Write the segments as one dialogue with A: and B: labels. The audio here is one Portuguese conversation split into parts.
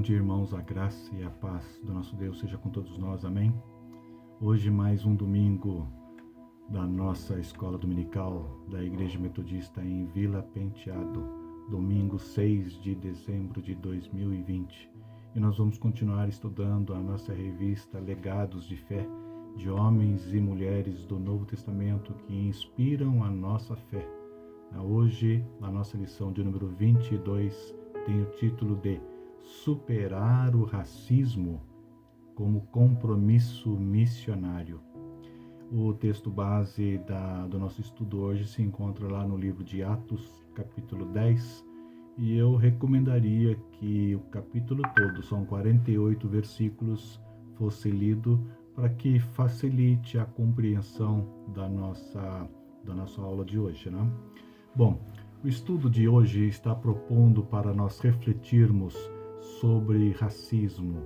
A: dia, irmãos, a graça e a paz do nosso Deus seja com todos nós, amém? Hoje mais um domingo da nossa escola dominical da Igreja Metodista em Vila Penteado, domingo 6 de dezembro de 2020. E nós vamos continuar estudando a nossa revista Legados de Fé, de homens e mulheres do Novo Testamento que inspiram a nossa fé. Hoje, a nossa lição de número 22 tem o título de Superar o Racismo como Compromisso Missionário. O texto base do nosso estudo hoje se encontra lá no livro de Atos, capítulo 10, e eu recomendaria que o capítulo todo, são 48 versículos, fosse lido para que facilite a compreensão da nossa aula de hoje, né? Bom, o estudo de hoje está propondo para nós refletirmos sobre racismo.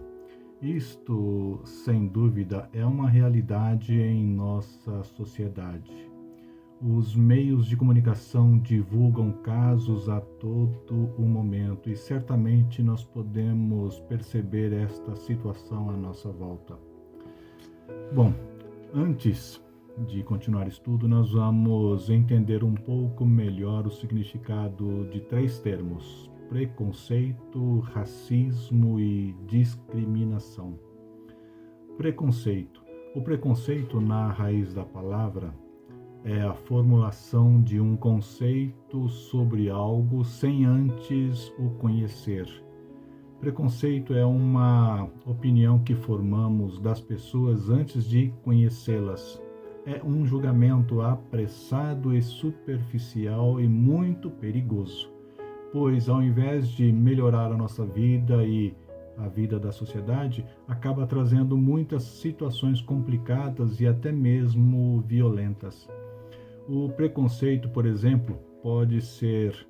A: Isto, sem dúvida, é uma realidade em nossa sociedade. Os meios de comunicação divulgam casos a todo o momento e certamente nós podemos perceber esta situação à nossa volta. Bom, antes de continuar o estudo, nós vamos entender um pouco melhor o significado de três termos: preconceito, racismo e discriminação. Preconceito. O preconceito, na raiz da palavra, é a formulação de um conceito sobre algo sem antes o conhecer. Preconceito é uma opinião que formamos das pessoas antes de conhecê-las. É um julgamento apressado e superficial e muito perigoso, pois ao invés de melhorar a nossa vida e a vida da sociedade, acaba trazendo muitas situações complicadas e até mesmo violentas. O preconceito, por exemplo, pode ser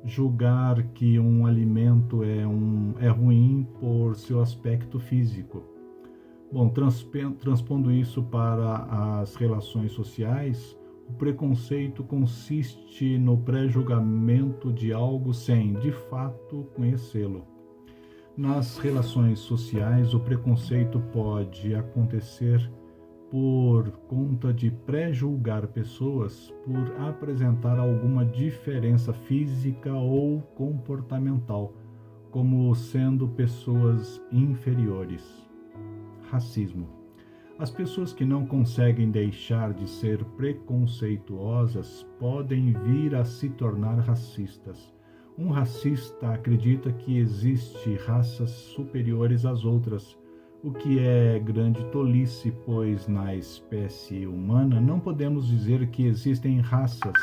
A: julgar que um alimento é ruim por seu aspecto físico. Bom, transpondo isso para as relações sociais, o preconceito consiste no pré-julgamento de algo sem, de fato, conhecê-lo. Nas relações sociais, o preconceito pode acontecer por conta de pré-julgar pessoas por apresentar alguma diferença física ou comportamental, como sendo pessoas inferiores. Racismo. As pessoas que não conseguem deixar de ser preconceituosas podem vir a se tornar racistas. Um racista acredita que existem raças superiores às outras, o que é grande tolice, pois na espécie humana não podemos dizer que existem raças.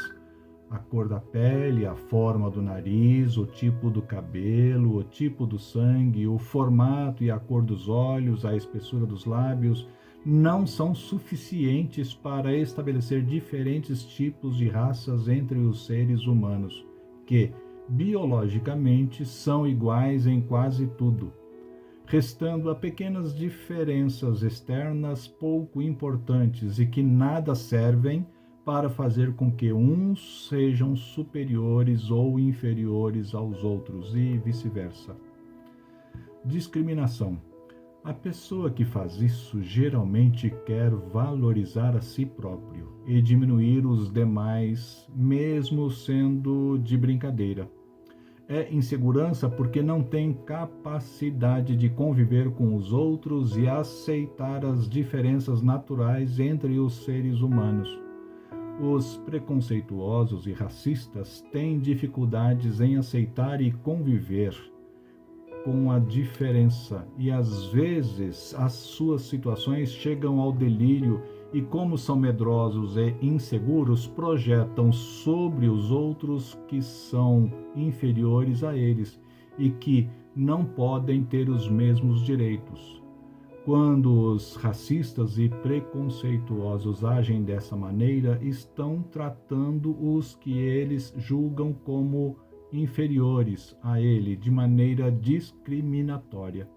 A: A cor da pele, a forma do nariz, o tipo do cabelo, o tipo do sangue, o formato e a cor dos olhos, a espessura dos lábios, não são suficientes para estabelecer diferentes tipos de raças entre os seres humanos, que, biologicamente, são iguais em quase tudo, restando a pequenas diferenças externas pouco importantes e que nada servem para fazer com que uns sejam superiores ou inferiores aos outros e vice-versa. Discriminação. A pessoa que faz isso geralmente quer valorizar a si próprio e diminuir os demais, mesmo sendo de brincadeira. É insegurança porque não tem capacidade de conviver com os outros e aceitar as diferenças naturais entre os seres humanos. Os preconceituosos e racistas têm dificuldades em aceitar e conviver com a diferença e às vezes as suas situações chegam ao delírio e, como são medrosos e inseguros, projetam sobre os outros que são inferiores a eles e que não podem ter os mesmos direitos. Quando os racistas e preconceituosos agem dessa maneira, estão tratando os que eles julgam como inferiores a ele de maneira discriminatória.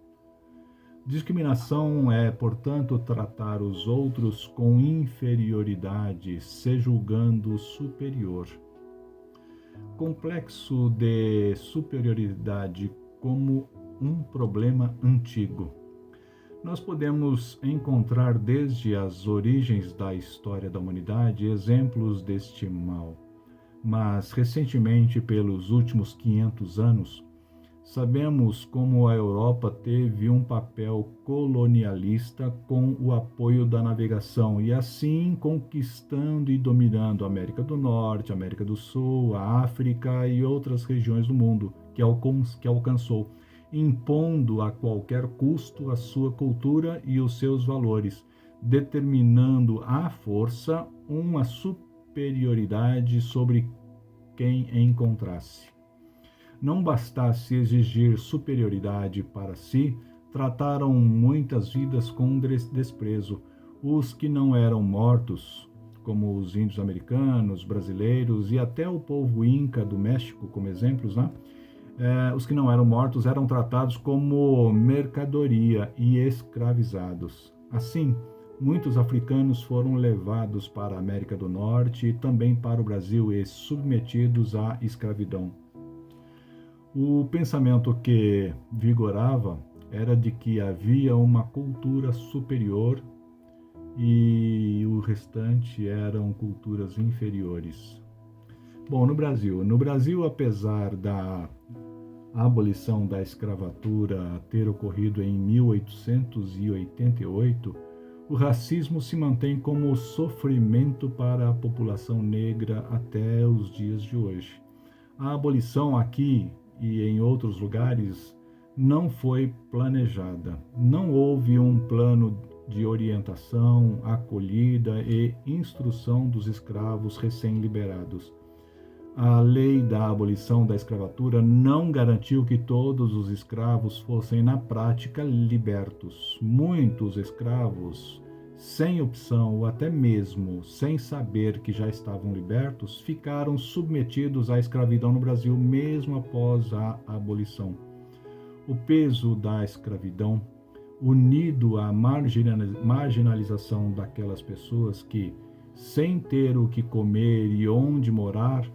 A: Discriminação é, portanto, tratar os outros com inferioridade, se julgando superior. Complexo de superioridade como um problema antigo. Nós podemos encontrar desde as origens da história da humanidade exemplos deste mal, mas recentemente, pelos últimos 500 anos, sabemos como a Europa teve um papel colonialista com o apoio da navegação e assim conquistando e dominando a América do Norte, a América do Sul, a África e outras regiões do mundo que alcançou, impondo a qualquer custo a sua cultura e os seus valores, determinando à força uma superioridade sobre quem encontrasse. Não bastasse exigir superioridade para si, trataram muitas vidas com desprezo. Os que não eram mortos, como os índios americanos, brasileiros e até o povo inca do México, como exemplos, né? Os que não eram mortos eram tratados como mercadoria e escravizados. Assim, muitos africanos foram levados para a América do Norte e também para o Brasil e submetidos à escravidão. O pensamento que vigorava era de que havia uma cultura superior e o restante eram culturas inferiores. Bom, no Brasil, apesar da abolição da escravatura ter ocorrido em 1888, o racismo se mantém como sofrimento para a população negra até os dias de hoje. A abolição aqui e em outros lugares não foi planejada. Não houve um plano de orientação, acolhida e instrução dos escravos recém-liberados. A lei da abolição da escravatura não garantiu que todos os escravos fossem, na prática, libertos. Muitos escravos, sem opção ou até mesmo sem saber que já estavam libertos, ficaram submetidos à escravidão no Brasil mesmo após a abolição. O peso da escravidão, unido à marginalização daquelas pessoas que, sem ter o que comer e onde morar,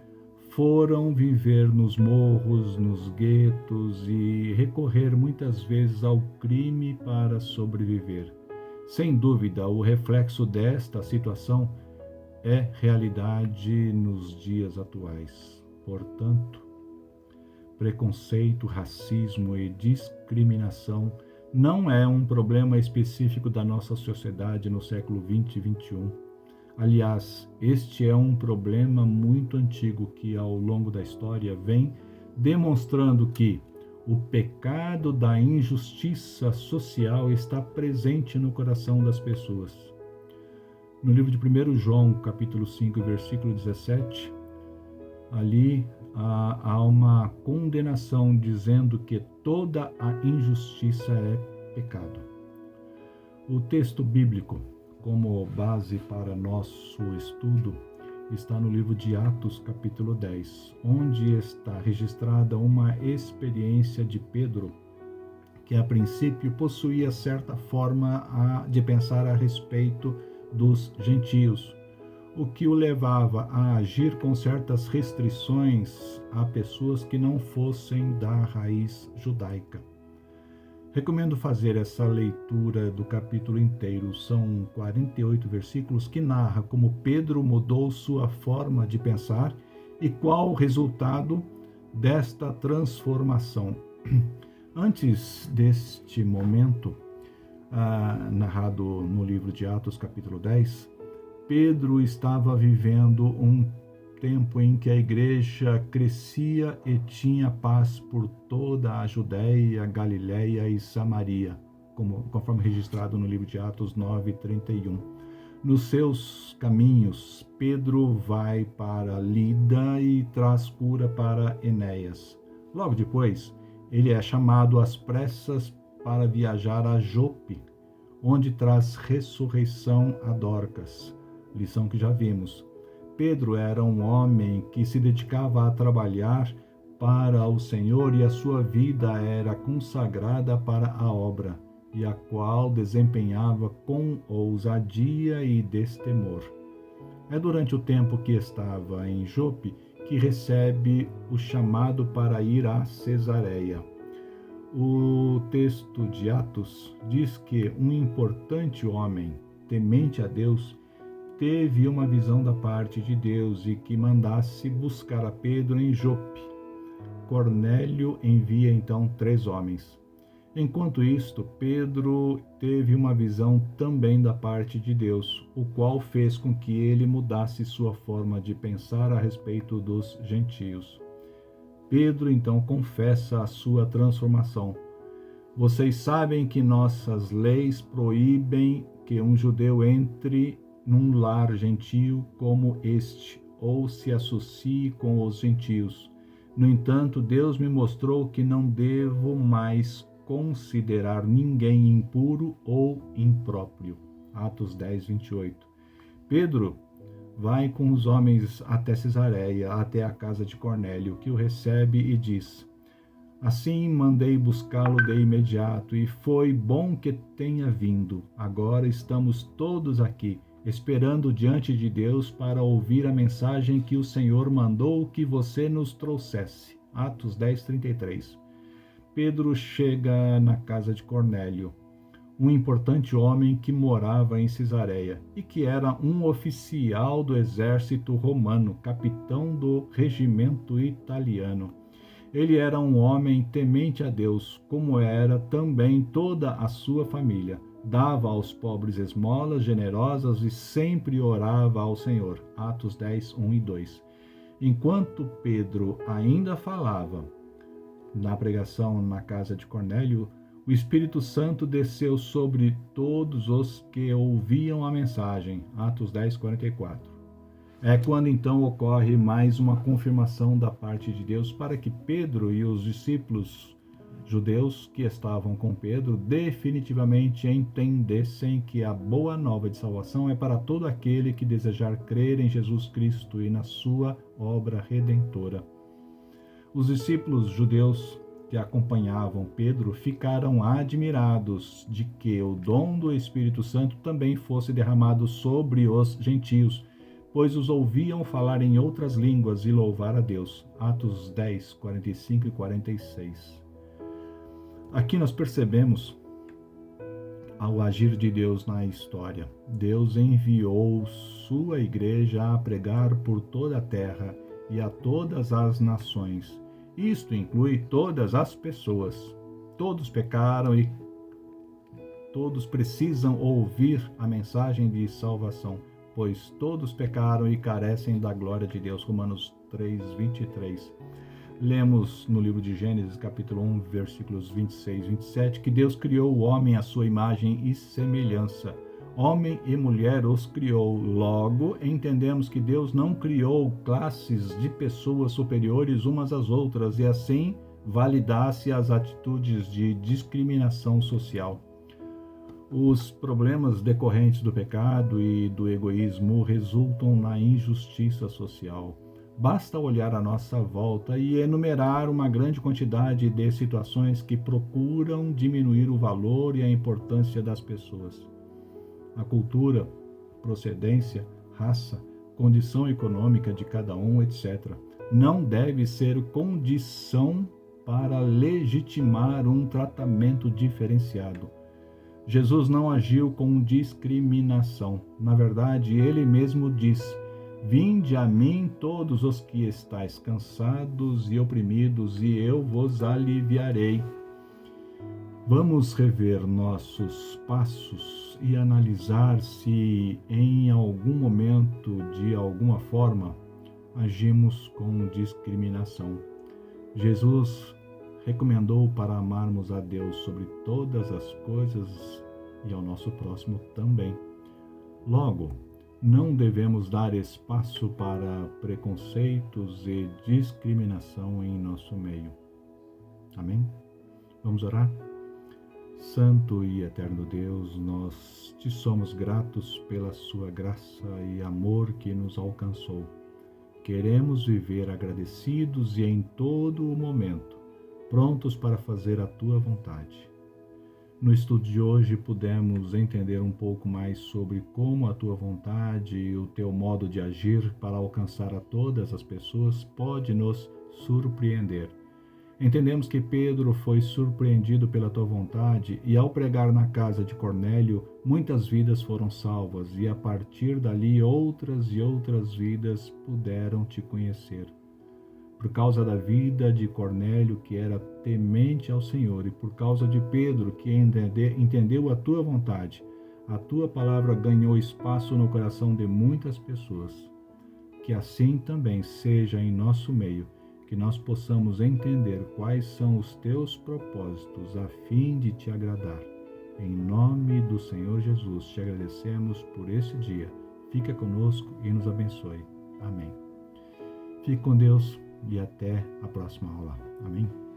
A: foram viver nos morros, nos guetos e recorrer muitas vezes ao crime para sobreviver. Sem dúvida, o reflexo desta situação é realidade nos dias atuais. Portanto, preconceito, racismo e discriminação não é um problema específico da nossa sociedade no século XX e XXI. Aliás, este é um problema muito antigo que, ao longo da história, vem demonstrando que o pecado da injustiça social está presente no coração das pessoas. No livro de 1 João, capítulo 5, versículo 17, ali há uma condenação dizendo que toda a injustiça é pecado. O texto bíblico, como base para nosso estudo, está no livro de Atos, capítulo 10, onde está registrada uma experiência de Pedro, que a princípio possuía certa forma de pensar a respeito dos gentios, o que o levava a agir com certas restrições a pessoas que não fossem da raiz judaica. Recomendo fazer essa leitura do capítulo inteiro. São 48 versículos que narra como Pedro mudou sua forma de pensar e qual o resultado desta transformação. Antes deste momento, narrado no livro de Atos, capítulo 10, Pedro estava vivendo um tempo em que a igreja crescia e tinha paz por toda a Judéia, Galiléia e Samaria, conforme registrado no livro de Atos 9:31. Nos seus caminhos, Pedro vai para Lida e traz cura para Enéas. Logo depois, ele é chamado às pressas para viajar a Jope, onde traz ressurreição a Dorcas, lição que já vimos. Pedro era um homem que se dedicava a trabalhar para o Senhor e a sua vida era consagrada para a obra, e a qual desempenhava com ousadia e destemor. É durante o tempo que estava em Jope que recebe o chamado para ir a Cesareia. O texto de Atos diz que um importante homem, temente a Deus, teve uma visão da parte de Deus e que mandasse buscar a Pedro em Jope. Cornélio envia então 3 homens. Enquanto isto, Pedro teve uma visão também da parte de Deus, o qual fez com que ele mudasse sua forma de pensar a respeito dos gentios. Pedro então confessa a sua transformação. Vocês sabem que nossas leis proíbem que um judeu entre num lar gentio como este, ou se associe com os gentios. No entanto, Deus me mostrou que não devo mais considerar ninguém impuro ou impróprio. Atos 10, 28. Pedro vai com os homens até Cesareia, até a casa de Cornélio, que o recebe e diz: Assim mandei buscá-lo de imediato, e foi bom que tenha vindo. Agora estamos todos aqui, esperando diante de Deus para ouvir a mensagem que o Senhor mandou que você nos trouxesse. Atos 10, 33. Pedro chega na casa de Cornélio, um importante homem que morava em Cesareia e que era um oficial do exército romano, capitão do regimento italiano. Ele era um homem temente a Deus, como era também toda a sua família. Dava aos pobres esmolas generosas e sempre orava ao Senhor. Atos 10, 1 e 2. Enquanto Pedro ainda falava na pregação na casa de Cornélio, o Espírito Santo desceu sobre todos os que ouviam a mensagem. Atos 10, 44. É quando então ocorre mais uma confirmação da parte de Deus para que Pedro e os discípulos judeus que estavam com Pedro definitivamente entendessem que a boa nova de salvação é para todo aquele que desejar crer em Jesus Cristo e na sua obra redentora. Os discípulos judeus que acompanhavam Pedro ficaram admirados de que o dom do Espírito Santo também fosse derramado sobre os gentios, pois os ouviam falar em outras línguas e louvar a Deus. Atos 10, 45 e 46. Aqui nós percebemos ao agir de Deus na história. Deus enviou sua igreja a pregar por toda a terra e a todas as nações. Isto inclui todas as pessoas. Todos pecaram e todos precisam ouvir a mensagem de salvação, pois todos pecaram e carecem da glória de Deus. Romanos 3, 23. Lemos no livro de Gênesis, capítulo 1, versículos 26 e 27, que Deus criou o homem à sua imagem e semelhança. Homem e mulher os criou. Logo, entendemos que Deus não criou classes de pessoas superiores umas às outras e assim validasse as atitudes de discriminação social. Os problemas decorrentes do pecado e do egoísmo resultam na injustiça social. Basta olhar à nossa volta e enumerar uma grande quantidade de situações que procuram diminuir o valor e a importância das pessoas. A cultura, procedência, raça, condição econômica de cada um, etc., não deve ser condição para legitimar um tratamento diferenciado. Jesus não agiu com discriminação. Na verdade, ele mesmo diz: Vinde a mim todos os que estáis cansados e oprimidos, e eu vos aliviarei. Vamos rever nossos passos e analisar se em algum momento, de alguma forma, agimos com discriminação. Jesus recomendou para amarmos a Deus sobre todas as coisas e ao nosso próximo também. Logo, não devemos dar espaço para preconceitos e discriminação em nosso meio. Amém? Vamos orar? Santo e eterno Deus, nós te somos gratos pela sua graça e amor que nos alcançou. Queremos viver agradecidos e em todo o momento, prontos para fazer a tua vontade. No estudo de hoje pudemos entender um pouco mais sobre como a tua vontade e o teu modo de agir para alcançar a todas as pessoas pode nos surpreender. Entendemos que Pedro foi surpreendido pela tua vontade e, ao pregar na casa de Cornélio, muitas vidas foram salvas e, a partir dali, outras e outras vidas puderam te conhecer. Por causa da vida de Cornélio, que era temente ao Senhor, e por causa de Pedro, que entendeu a tua vontade, a tua palavra ganhou espaço no coração de muitas pessoas. Que assim também seja em nosso meio, que nós possamos entender quais são os teus propósitos a fim de te agradar. Em nome do Senhor Jesus, te agradecemos por esse dia. Fica conosco e nos abençoe. Amém. Fique com Deus e até a próxima aula. Amém.